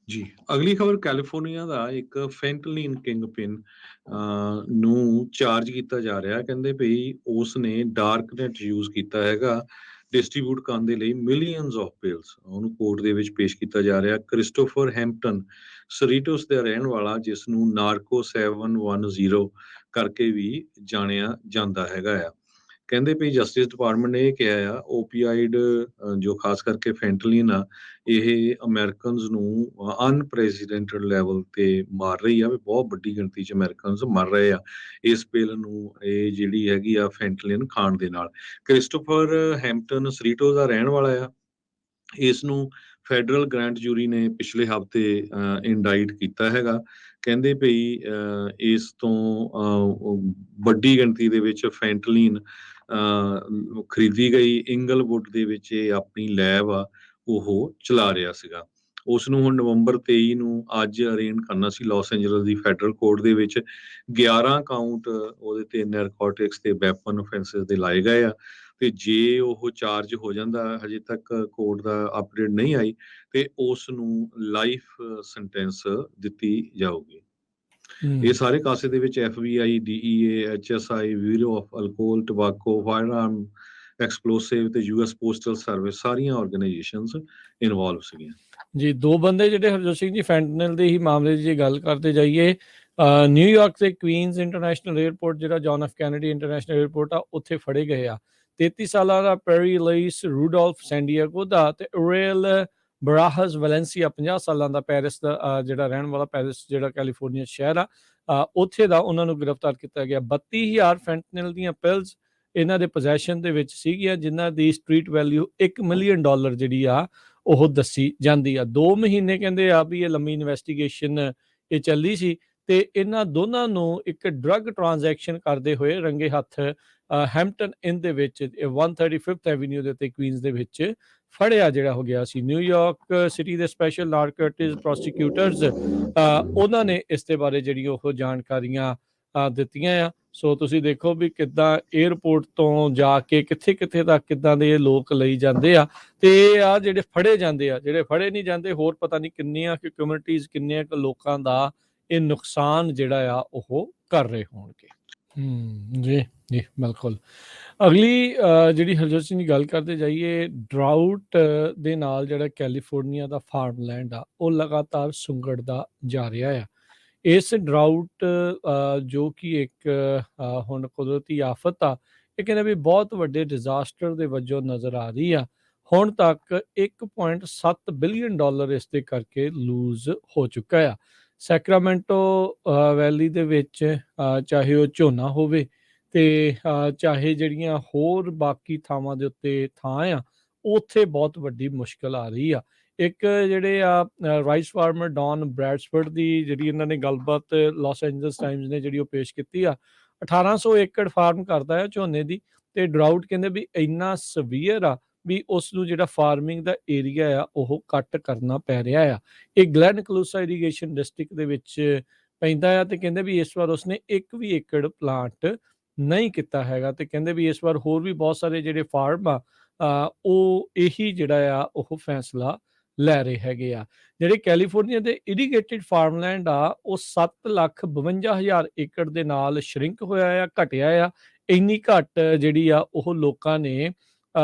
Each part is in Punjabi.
ਜੀ, ਅਗਲੀ ਖਬਰ ਕੈਲੀਫੋਰਨੀਆ ਦਾ ਇੱਕ ਫੈਂਟਨਲਿਨ ਕਿੰਗਪਿਨ ਨੂੰ ਚਾਰਜ ਕੀਤਾ ਜਾ ਰਿਹਾ। ਕਹਿੰਦੇ ਭਈ ਉਸ ਨੇ ਡਾਰਕਨੈਟ ਯੂਜ਼ ਕੀਤਾ ਹੈਗਾ ਡਿਸਟ੍ਰੀਬਿਊਟ ਕਰਨ ਦੇ ਲਈ ਮਿਲੀਅਨਸ ਆਫ ਪਿਲਸ। ਉਹਨੂੰ ਕੋਰਟ ਦੇ ਵਿੱਚ ਪੇਸ਼ ਕੀਤਾ ਜਾ ਰਿਹਾ। ਕ੍ਰਿਸਟੋਫਰ ਹੈਂਪਟਨ ਸਰੀਟੋਸ ਦਾ ਰਹਿਣ ਵਾਲਾ, ਜਿਸ ਨੂੰ ਨਾਰਕੋ 710 ਕਰਕੇ ਵੀ ਜਾਣਿਆ ਜਾਂਦਾ ਹੈਗਾ ਆ। ਕਹਿੰਦੇ ਵੀ ਜਸਟਿਸ ਡਿਪਾਰਟਮੈਂਟ ਨੇ ਇਹ ਕਿਹਾ ਆ, ਓਪੀਆਈਡ ਜੋ ਖਾਸ ਕਰਕੇ ਫੈਂਟਲਿਨ ਆ, ਇਹ ਅਮਰੀਕਨਸ ਨੂੰ ਅਨਪ੍ਰੈਸੀਡੈਂਟਡ ਲੈਵਲ ਤੇ ਮਾਰ ਰਹੀ ਆ। ਵੀ ਬਹੁਤ ਵੱਡੀ ਗਿਣਤੀ 'ਚ ਅਮਰੀਕਨਸ ਮਰ ਰਹੇ ਆ ਇਸ ਪਿਲ ਨੂੰ, ਇਹ ਜਿਹੜੀ ਹੈਗੀ ਆ ਫੈਂਟਲਿਨ ਖਾਣ ਦੇ ਨਾਲ। ਕ੍ਰਿਸਟੋਫਰ ਹੈਂਪਟਨ ਸਰੀਟੋ ਦਾ ਰਹਿਣ ਵਾਲਾ ਆ। ਇਸ ਨੂੰ ਫੈਡਰਲ ਗ੍ਰੈਂਡ ਜੂਰੀ ਨੇ ਪਿਛਲੇ ਹਫ਼ਤੇ ਇੰਡਾਈਟ ਕੀਤਾ ਹੈਗਾ। ਕਹਿੰਦੇ ਭਈ ਇਸ ਤੋਂ ਵੱਡੀ ਗਿਣਤੀ ਦੇ ਵਿੱਚ ਫੈਂਟਲਿਨ ਖਰੀਦੀ ਗਈ। ਇੰਗਲਵੁੱਡ ਦੇ ਵਿੱਚ ਇਹ ਆਪਣੀ ਲੈਬ ਆ ਉਹ ਚਲਾ ਰਿਹਾ ਸੀਗਾ। ਉਸ ਨੂੰ ਹੁਣ ਨਵੰਬਰ 23 ਨੂੰ ਅੱਜ ਅਰੇਂਡ ਕਰਨਾ ਸੀ ਲਾਸ ਐਂਜਲਸ ਦੀ ਫੈਡਰਲ ਕੋਰਟ ਦੇ ਵਿੱਚ। 11 ਕਾਊਂਟ ਉਹਦੇ ਤੇ ਨੈਰਕੋਟਿਕਸ ਤੇ ਵੈਪਨ ਅਫੈਂਸਿਸ ਦੇ ਲਾਏ ਗਏ ਆ। ਤੇ ਜੇ ਉਹ ਚਾਰਜ ਹੋ ਜਾਂਦਾ, ਹਜੇ ਤੱਕ ਕੋਰਟ ਦਾ ਅਪਡੇਟ ਨਹੀਂ ਆਈ, ਤੇ ਉਸ ਨੂੰ ਲਾਈਫ ਸੈਂਟੈਂਸ ਦਿੱਤੀ ਜਾਊਗੀ। ਇਹ ਸਾਰੇ ਕਾਸੇ ਦੇ ਵਿੱਚ FBI, DEA, HSI, bureau of alcohol, tobacco, firearm, explosive ਤੇ US ਪੋਸਟਲ ਸਰਵਿਸ, ਸਾਰੀਆਂ ਆਰਗੇਨਾਈਜੇਸ਼ਨਸ ਇਨਵੋਲਵ ਸੀਗੀਆਂ। ਜੀ, ਦੋ ਬੰਦੇ ਜਿਹੜੇ ਹਰਜੋਤ ਸਿੰਘ ਜੀ ਫੈਂਟਨਲ ਦੇ ਹੀ ਮਾਮਲੇ ਦੀ ਜੇ ਗੱਲ ਕਰਦੇ ਜਾਈਏ, ਨਿਊਯਾਰਕ ਦੇ ਕੁਈਨਸ ਇੰਟਰਨੈਸ਼ਨਲ ਏਅਰਪੋਰਟ, ਜਿਹੜਾ John F Kennedy international airport ਆ, ਉੱਥੇ ਫੜੇ ਗਏ ਆ 33 ਸਾਲਾਂ ਦਾ ਪੈਰੀ ਲੁਈਸ ਰੂਡੋਲਫ ਸੈਂਡੀਏਗੋ ਦਾ, ਤੇ ਓਰੇਲ ਬਰਾਹਸ ਵੈਲੈਂਸੀਆ 50 ਸਾਲਾਂ ਦਾ, ਪੈਰਿਸ ਦਾ ਜਿਹੜਾ ਰਹਿਣ ਵਾਲਾ, ਪੈਰਿਸ ਜਿਹੜਾ ਕੈਲੀਫੋਰਨੀਆ ਸ਼ਹਿਰ ਆ, ਉੱਥੇ ਦਾ, ਉਹਨਾਂ ਨੂੰ ਗ੍ਰਿਫਤਾਰ ਕੀਤਾ ਗਿਆ। 32,000 ਫੈਂਟਨਲ ਦੀਆਂ ਪਿਲਸ ਇਹਨਾਂ ਦੇ ਪੋਜੈਸ਼ਨ ਦੇ ਵਿੱਚ ਸੀਗੀਆਂ, ਜਿਨ੍ਹਾਂ ਦੀ ਸਟਰੀਟ ਵੈਲਿਊ $1 ਮਿਲੀਅਨ ਜਿਹੜੀ ਆ ਉਹ ਦੱਸੀ ਜਾਂਦੀ ਆ। 2 ਮਹੀਨੇ ਕਹਿੰਦੇ ਆ ਵੀ ਇਹ ਲੰਮੀ ਇਨਵੈਸਟੀਗੇਸ਼ਨ ਇਹ ਚੱਲੀ ਸੀ, ਤੇ ਇਹਨਾਂ ਦੋਨਾਂ ਨੂੰ ਇੱਕ ਡਰੱਗ ਟ੍ਰਾਂਜੈਕਸ਼ਨ ਕਰਦੇ ਹੋਏ ਰੰਗੇ ਹੱਥ ਹੈਂਪਟਨ ਇਨ ਦੇ ਵਿੱਚ 135th ਐਵੀਨਿਊ ਦੇ ਉੱਤੇ ਕੁਈਨਸ ਦੇ ਵਿੱਚ ਫੜਿਆ ਜਿਹੜਾ ਹੋ ਗਿਆ ਸੀ। ਨਿਊਯਾਰਕ ਸਿਟੀ ਦੇ ਸਪੈਸ਼ਲ ਨਾਰਕੋਟਿਕਸ ਪ੍ਰੋਸੀਕਿਊਟਰਸ ਉਹਨਾਂ ਨੇ ਇਸ ਦੇ ਬਾਰੇ ਜਿਹੜੀ ਉਹ ਜਾਣਕਾਰੀਆਂ ਦਿੱਤੀਆਂ ਆ। ਸੋ ਤੁਸੀਂ ਦੇਖੋ ਵੀ ਕਿੱਦਾਂ ਏਅਰਪੋਰਟ ਤੋਂ ਜਾ ਕੇ ਕਿੱਥੇ ਕਿੱਥੇ ਤੱਕ ਕਿੱਦਾਂ ਦੇ ਲੋਕ ਲਈ ਜਾਂਦੇ ਆ, ਤੇ ਆ ਜਿਹੜੇ ਫੜੇ ਜਾਂਦੇ ਆ, ਜਿਹੜੇ ਫੜੇ ਨਹੀਂ ਜਾਂਦੇ, ਹੋਰ ਪਤਾ ਨਹੀਂ ਕਿੰਨੀਆਂ ਕਿ ਕਮਿਊਨਿਟੀਜ਼, ਕਿੰਨੇ ਕੁ ਲੋਕਾਂ ਦਾ ਇਹ ਨੁਕਸਾਨ ਜਿਹੜਾ ਆ ਉਹ ਕਰ ਰਹੇ ਹੋਣਗੇ। ਜੀ ਜੀ, ਬਿਲਕੁਲ। ਅਗਲੀ ਜਿਹੜੀ ਹਰਜੋਤ ਸਿੰਘ ਦੀ ਗੱਲ ਕਰਦੇ ਜਾਈਏ, ਡਰਾਊਟ ਦੇ ਨਾਲ ਜਿਹੜਾ ਕੈਲੀਫੋਰਨੀਆ ਦਾ ਫਾਰਮਲੈਂਡ ਆ ਉਹ ਲਗਾਤਾਰ ਸੁੰਗੜਦਾ ਜਾ ਰਿਹਾ ਆ। ਇਸ ਡਰਾਊਟ ਜੋ ਕਿ ਇੱਕ ਹੁਣ ਕੁਦਰਤੀ ਆਫਤ ਆ, ਇਹ ਕਹਿੰਦੇ ਵੀ ਬਹੁਤ ਵੱਡੇ ਡਿਜ਼ਾਸਟਰ ਦੇ ਵਜੋਂ ਨਜ਼ਰ ਆ ਰਹੀ ਆ। ਹੁਣ ਤੱਕ $1.7 ਬਿਲੀਅਨ ਇਸ ਦੇ ਕਰਕੇ ਲੂਜ਼ ਹੋ ਚੁੱਕਾ ਆ। ਸੈਕਰਾਮੈਂਟੋ ਵੈਲੀ ਦੇ ਵਿੱਚ ਚਾਹੇ ਉਹ ਝੋਨਾ ਹੋਵੇ, ਤੇ ਚਾਹੇ ਜਿਹੜੀਆਂ ਹੋਰ ਬਾਕੀ ਥਾਵਾਂ ਦੇ ਉੱਤੇ ਥਾਂ ਆ, ਉੱਥੇ ਬਹੁਤ ਵੱਡੀ ਮੁਸ਼ਕਲ ਆ ਰਹੀ ਆ। ਇੱਕ ਜਿਹੜੇ ਆ ਰਾਈਸ ਫਾਰਮਰ ਡੌਨ ਬ੍ਰੈਡਸਫੋਰਡ ਦੀ ਜਿਹੜੀ ਇਹਨਾਂ ਨੇ ਗੱਲਬਾਤ ਲਾਸ ਐਂਜਲਸ ਟਾਈਮਜ਼ ਨੇ ਜਿਹੜੀ ਉਹ ਪੇਸ਼ ਕੀਤੀ ਆ, 1800 ਏਕੜ ਫਾਰਮ ਕਰਦਾ ਆ ਝੋਨੇ ਦੀ, ਤੇ ਡਰਾਊਟ ਕਹਿੰਦੇ ਵੀ ਇੰਨਾ ਸਵੀਅਰ ਆ ਵੀ ਉਸ ਨੂੰ ਜਿਹੜਾ ਫਾਰਮਿੰਗ ਦਾ ਏਰੀਆ ਆ ਉਹ ਕੱਟ ਕਰਨਾ ਪੈ ਰਿਹਾ ਆ। ਇਹ ਗਲੈਨ ਕਲੂਸਾ ਇਰੀਗੇਸ਼ਨ ਡਿਸਟ੍ਰਿਕਟ ਦੇ ਵਿੱਚ ਪੈਂਦਾ ਆ, ਤੇ ਕਹਿੰਦੇ ਵੀ ਇਸ ਵਾਰ ਉਸਨੇ 1 ਵੀ ਏਕੜ ਪਲਾਂਟ ਨਹੀਂ ਕੀਤਾ ਹੈਗਾ, ਤੇ ਕਹਿੰਦੇ ਵੀ ਇਸ ਵਾਰ ਹੋਰ ਵੀ ਬਹੁਤ ਸਾਰੇ ਜਿਹੜੇ ਫਾਰਮ ਆ ਉਹ ਇਹੀ ਜਿਹੜਾ ਆ ਉਹ ਫੈਸਲਾ ਲੈ ਰਹੇ ਹੈਗੇ ਆ। ਜਿਹੜੇ ਕੈਲੀਫੋਰਨੀਆ ਦੇ ਇਰੀਗੇਟਿਡ ਫਾਰਮਲੈਂਡ ਆ ਉਹ 7,52,000 ਏਕੜ ਦੇ ਨਾਲ ਸ਼ਰਿੰਕ ਹੋਇਆ ਆ, ਘਟਿਆ ਆ। ਇੰਨੀ ਘੱਟ ਜਿਹੜੀ ਆ ਉਹ ਲੋਕਾਂ ਨੇ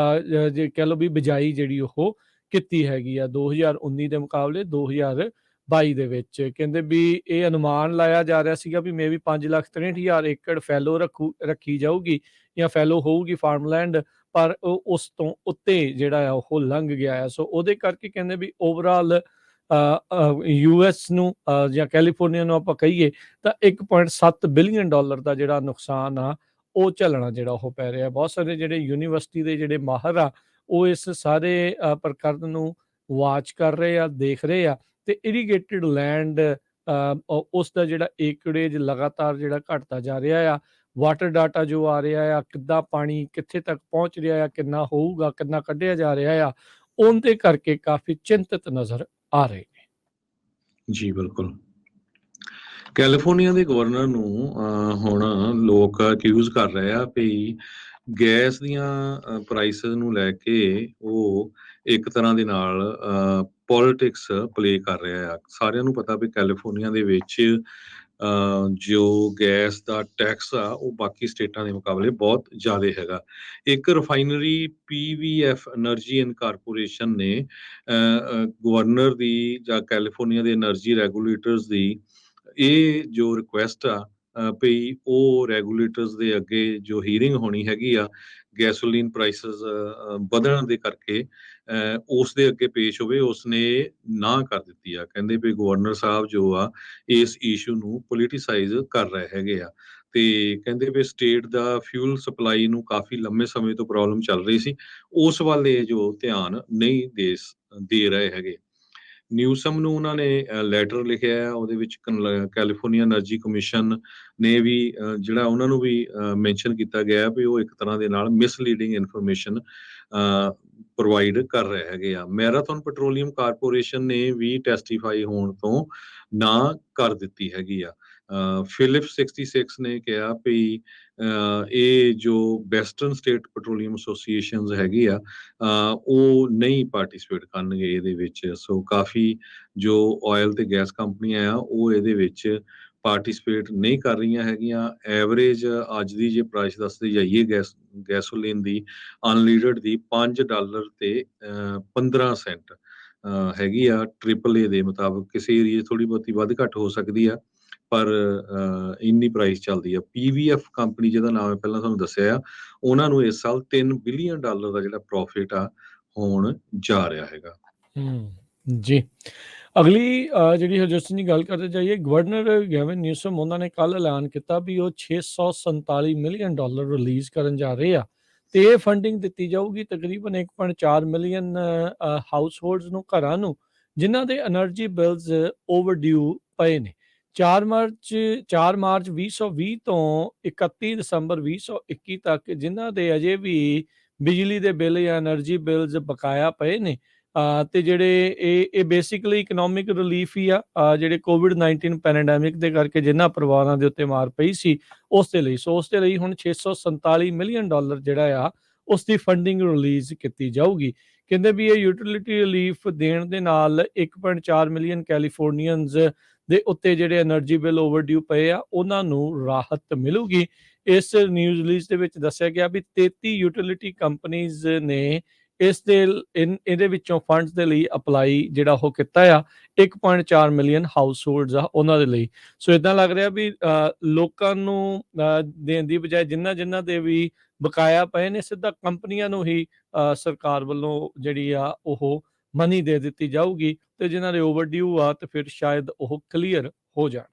ਜੇ ਕਹਿ ਲਓ ਵੀ ਬਿਜਾਈ ਜਿਹੜੀ ਉਹ ਕੀਤੀ ਹੈਗੀ ਆ 2019 ਦੇ ਮੁਕਾਬਲੇ 2022 ਦੇ ਵਿੱਚ। ਕਹਿੰਦੇ ਵੀ ਇਹ ਅਨੁਮਾਨ ਲਾਇਆ ਜਾ ਰਿਹਾ ਸੀਗਾ ਵੀ ਮੇਬੀ 5,63,000 ਏਕੜ ਫੈਲੋ ਰੱਖੀ ਜਾਊਗੀ ਜਾਂ ਫੈਲੋ ਹੋਊਗੀ ਫਾਰਮਲੈਂਡ, ਪਰ ਉਹ ਉਸ ਤੋਂ ਉੱਤੇ ਜਿਹੜਾ ਆ ਉਹ ਲੰਘ ਗਿਆ ਹੈ। ਸੋ ਉਹਦੇ ਕਰਕੇ ਕਹਿੰਦੇ ਵੀ ਓਵਰਆਲ US ਨੂੰ ਜਾਂ ਕੈਲੀਫੋਰਨੀਆ ਨੂੰ ਆਪਾਂ ਕਹੀਏ ਤਾਂ $1.7 ਬਿਲੀਅਨ ਦਾ ਜਿਹੜਾ ਨੁਕਸਾਨ ਆ ਉਹ ਝੱਲਣਾ ਜਿਹੜਾ ਉਹ ਪੈ ਰਿਹਾ। ਬਹੁਤ ਸਾਰੇ ਜਿਹੜੇ ਯੂਨੀਵਰਸਿਟੀ ਦੇ ਜਿਹੜੇ ਮਾਹਰ ਆ ਉਹ ਇਸ ਸਾਰੇ ਪ੍ਰਕਰਨ ਨੂੰ ਵਾਚ ਕਰ ਰਹੇ ਆ, ਦੇਖ ਰਹੇ ਆ, ਤੇ ਇਰੀਗੇਟਿਡ ਲੈਂਡ ਉਸ ਦਾ ਜਿਹੜਾ ਏਕੜੇਜ ਲਗਾਤਾਰ ਜਿਹੜਾ ਘਟਦਾ ਜਾ ਰਿਹਾ ਆ। ਵਾਟਰ ਡਾਟਾ ਜੋ ਆ ਰਿਹਾ ਆ, ਕਿੱਦਾਂ ਪਾਣੀ ਕਿੱਥੇ ਤੱਕ ਪਹੁੰਚ ਰਿਹਾ ਆ, ਕਿੰਨਾ ਹੋਊਗਾ, ਕਿੰਨਾ ਕੱਢਿਆ ਜਾ ਰਿਹਾ ਆ, ਉਹਦੇ ਕਰਕੇ ਕਾਫੀ ਚਿੰਤਤ ਨਜ਼ਰ ਆ ਰਹੇ ਨੇ। ਜੀ ਬਿਲਕੁਲ। ਕੈਲੀਫੋਰਨੀਆ ਦੇ ਗਵਰਨਰ ਨੂੰ ਹੁਣ ਲੋਕ ਅਕਿਊਜ਼ ਕਰ ਰਹੇ ਆ ਵੀ ਗੈਸ ਦੀਆਂ ਪ੍ਰਾਈਸਿਸ ਨੂੰ ਲੈ ਕੇ ਉਹ ਇੱਕ ਤਰ੍ਹਾਂ ਦੇ ਨਾਲ ਪੋਲਿਟਿਕਸ ਪਲੇ ਕਰ ਰਿਹਾ ਆ। ਸਾਰਿਆਂ ਨੂੰ ਪਤਾ ਵੀ ਕੈਲੀਫੋਰਨੀਆ ਦੇ ਵਿੱਚ ਜੋ ਗੈਸ ਦਾ ਟੈਕਸ ਆ ਉਹ ਬਾਕੀ ਸਟੇਟਾਂ ਦੇ ਮੁਕਾਬਲੇ ਬਹੁਤ ਜ਼ਿਆਦਾ ਹੈਗਾ। ਇੱਕ refinery PVF energy and corporation ਨੇ ਗਵਰਨਰ ਦੀ ਜਾਂ ਕੈਲੀਫੋਰਨੀਆ ਦੇ ਐਨਰਜੀ ਰੈਗੂਲੇਟਰਸ ਦੀ ਇਹ ਜੋ ਰਿਕੁਐਸਟ ਆ ਵੀ ਉਹ ਰੈਗੂਲੇਟਰਸ ਦੇ ਅੱਗੇ ਜੋ ਹੀਅਰਿੰਗ ਹੋਣੀ ਹੈਗੀ ਆ ਗੈਸੋਲੀਨ ਪ੍ਰਾਈਸਿਸ ਵਧਣ ਦੇ ਕਰਕੇ ਉਸ ਦੇ ਅੱਗੇ ਪੇਸ਼ ਹੋਵੇ, ਉਸਨੇ ਨਾ ਕਰ ਦਿੱਤੀ ਆ। ਕਹਿੰਦੇ ਵੀ ਗਵਰਨਰ ਸਾਹਿਬ ਜੋ ਆ ਇਸ ਇਸ਼ੂ ਨੂੰ ਪੋਲੀਟੀਸਾਈਜ਼ ਕਰ ਰਹੇ ਹੈਗੇ ਆ ਤੇ ਕਹਿੰਦੇ ਵੀ ਸਟੇਟ ਦਾ ਫਿਊਲ ਸਪਲਾਈ ਨੂੰ ਕਾਫੀ ਲੰਮੇ ਸਮੇਂ ਤੋਂ ਪ੍ਰੋਬਲਮ ਚੱਲ ਰਹੀ ਸੀ, ਉਸ ਵੱਲ ਇਹ ਜੋ ਧਿਆਨ ਨਹੀਂ ਦੇ ਰਹੇ ਹੈਗੇ। ਨਿਊਸਮ ਨੂੰ ਉਹਨਾਂ ਨੇ ਲੈਟਰ ਲਿਖਿਆ ਹੈ, ਉਹਦੇ ਵਿੱਚ ਕੈਲੀਫੋਰਨੀਆ ਐਨਰਜੀ ਕਮਿਸ਼ਨ ਨੇ ਵੀ ਜਿਹੜਾ ਉਹਨਾਂ ਨੂੰ ਵੀ ਮੈਂਸ਼ਨ ਕੀਤਾ ਗਿਆ ਵੀ ਉਹ ਇੱਕ ਤਰ੍ਹਾਂ ਦੇ ਨਾਲ ਮਿਸਲੀਡਿੰਗ ਇਨਫੋਰਮੇਸ਼ਨ ਪ੍ਰੋਵਾਈਡ ਕਰ ਰਹੇ ਹੈਗੇ ਆ। ਮੈਰਾਥਨ ਪੈਟਰੋਲੀਅਮ ਕਾਰਪੋਰੇਸ਼ਨ ਨੇ ਵੀ ਟੈਸਟੀਫਾਈ ਹੋਣ ਤੋਂ ਨਾ ਕਰ ਦਿੱਤੀ ਹੈਗੀ ਆ। ਫਿਲਿਪ 66 ਨੇ ਕਿਹਾ ਵੀ ਇਹ ਜੋ ਵੈਸਟਰਨ ਸਟੇਟ ਪੈਟਰੋਲੀਅਮ ਐਸੋਸੀਏਸ਼ਨਸ ਹੈਗੀ ਆ ਉਹ ਨਹੀਂ ਪਾਰਟਿਸਿਪੇਟ ਕਰਨਗੇ ਇਹਦੇ ਵਿੱਚ। ਸੋ ਕਾਫੀ ਜੋ ਆਇਲ ਤੇ ਗੈਸ ਕੰਪਨੀਆਂ ਆ ਉਹ ਇਹਦੇ ਵਿੱਚ ਪਾਰਟਿਸਿਪੇਟ ਨਹੀਂ ਕਰ ਰਹੀਆਂ ਹੈਗੀਆਂ। ਐਵਰੇਜ ਅੱਜ ਦੀ ਜੇ ਪ੍ਰਾਈਸ ਦੱਸਦੇ ਜਾਈਏ ਗੈਸੋਲੀਨ ਦੀ ਅਨਲੀਡਡ ਦੀ $5 ਤੇ 15 ਸੈਂਟ ਹੈਗੀ ਆ AAA ਦੇ ਮੁਤਾਬਕ। ਕਿਸੇ ਏਰੀਏ ਥੋੜੀ ਬਹੁਤੀ ਵੱਧ ਘੱਟ ਹੋ ਸਕਦੀ ਆ ਪਰ ਇੰਨੀ ਪ੍ਰਾਈਸ ਚੱਲਦੀ ਆ। PVF ਕੰਪਨੀ ਜਿਹਦਾ ਨਾਮ ਹੈ ਪਹਿਲਾਂ ਤੁਹਾਨੂੰ ਦੱਸਿਆ ਆ, ਉਹਨਾਂ ਨੂੰ ਇਸ ਸਾਲ $3 ਬਿਲੀਅਨ ਦਾ ਜਿਹੜਾ ਪ੍ਰੋਫਿਟ ਆ ਹੋਣ ਜਾ ਰਿਹਾ ਹੈਗਾ। ਜੀ ਅਗਲੀ ਜਿਹੜੀ ਹਰਜੋਤ ਸਿੰਘ ਦੀ ਗੱਲ ਕਰਦੇ ਜਾਈਏ, ਗਵਰਨਰ ਗੈਵਿਨ ਨਿਊਸਮ ਉਹਨਾਂ ਨੇ ਕੱਲ ਐਲਾਨ ਕੀਤਾ ਵੀ ਉਹ $647 ਮਿਲੀਅਨ ਰਿਲੀਜ਼ ਕਰਨ ਜਾ ਰਹੇ ਆ ਤੇ ਇਹ ਫੰਡਿੰਗ ਦਿੱਤੀ ਜਾਊਗੀ ਤਕਰੀਬਨ 1.4 ਮਿਲੀਅਨ ਹਾਊਸ ਹੋਲਡਸ ਨੂੰ, ਘਰਾਂ ਨੂੰ, ਜਿਨ੍ਹਾਂ ਦੇ એનર્ਜੀ ਬਿਲਸ ਓਵਰਡਿਊ ਪਏ ਨੇ। 4 ਮਾਰਚ 2020 ਤੋਂ 31 ਦਸੰਬਰ 2021 ਤੱਕ ਜਿਨ੍ਹਾਂ ਦੇ ਅਜੇ ਵੀ ਬਿਜਲੀ ਦੇ ਬਿੱਲ ਜਾਂ એનર્ਜੀ ਬਿਲਸ ਬਕਾਇਆ ਪਏ ਨੇ ਤੇ ਜਿਹੜੇ ਇਹ ਬੇਸਿਕਲੀ ਇਕਨੋਮਿਕ ਰਿਲੀਫ ਹੀ ਆ ਜਿਹੜੇ COVID-19 ਪੈਂਡੈਮਿਕ ਦੇ ਕਰਕੇ ਜਿਨ੍ਹਾਂ ਪਰਿਵਾਰਾਂ ਦੇ ਉੱਤੇ ਮਾਰ ਪਈ ਸੀ ਉਸ ਦੇ ਲਈ। ਸੋ ਉਸ ਦੇ ਲਈ ਹੁਣ $647 ਮਿਲੀਅਨ ਜਿਹੜਾ ਆ ਉਸ ਦੀ ਫੰਡਿੰਗ ਰਿਲੀਜ਼ ਕੀਤੀ ਜਾਊਗੀ। ਕਹਿੰਦੇ ਵੀ ਇਹ ਯੂਟਿਲਿਟੀ ਰਿਲੀਫ ਦੇਣ ਦੇ ਨਾਲ 1.4 ਮਿਲੀਅਨ ਕੈਲੀਫੋਰਨੀਅਨਸ ਦੇ ਉੱਤੇ ਜਿਹੜੇ એનર્ਜੀ ਬਿੱਲ ਓਵਰਡਿਊ ਪਏ ਆ ਉਹਨਾਂ ਨੂੰ ਰਾਹਤ ਮਿਲੂਗੀ। ਇਸ ਨਿਊਜ਼ ਰਿਲੀਜ਼ ਦੇ ਵਿੱਚ ਦੱਸਿਆ ਗਿਆ ਵੀ 33 ਯੂਟਿਲਿਟੀ ਕੰਪਨੀਜ਼ ਨੇ ਇਹਦੇ ਵਿੱਚੋਂ ਫੰਡਸ ਦੇ ਲਈ ਅਪਲਾਈ ਜਿਹੜਾ ਉਹ ਕੀਤਾ ਆ 1.4 ਮਿਲੀਅਨ ਹਾਊਸ ਹੋਲਡਸ ਆ ਉਹਨਾਂ ਦੇ ਲਈ। ਸੋ ਇਦਾਂ ਲੱਗ ਰਿਹਾ ਵੀ ਲੋਕਾਂ ਨੂੰ ਦੇਣ ਦੀ ਬਜਾਏ ਜਿਨ੍ਹਾਂ ਦੇ ਵੀ ਬਕਾਇਆ ਪਏ ਨੇ ਸਿੱਧਾ ਕੰਪਨੀਆਂ ਨੂੰ ਹੀ ਸਰਕਾਰ ਵੱਲੋਂ ਜਿਹੜੀ ਆ ਉਹ ਮਨੀ ਦੇ ਦਿੱਤੀ ਜਾਊਗੀ ਤੇ ਜਿਨ੍ਹਾਂ ਦੇ ਓਵਰਡਿਊ ਆ ਤੇ ਫਿਰ ਸ਼ਾਇਦ ਉਹ ਕਲੀਅਰ ਹੋ ਜਾਣ।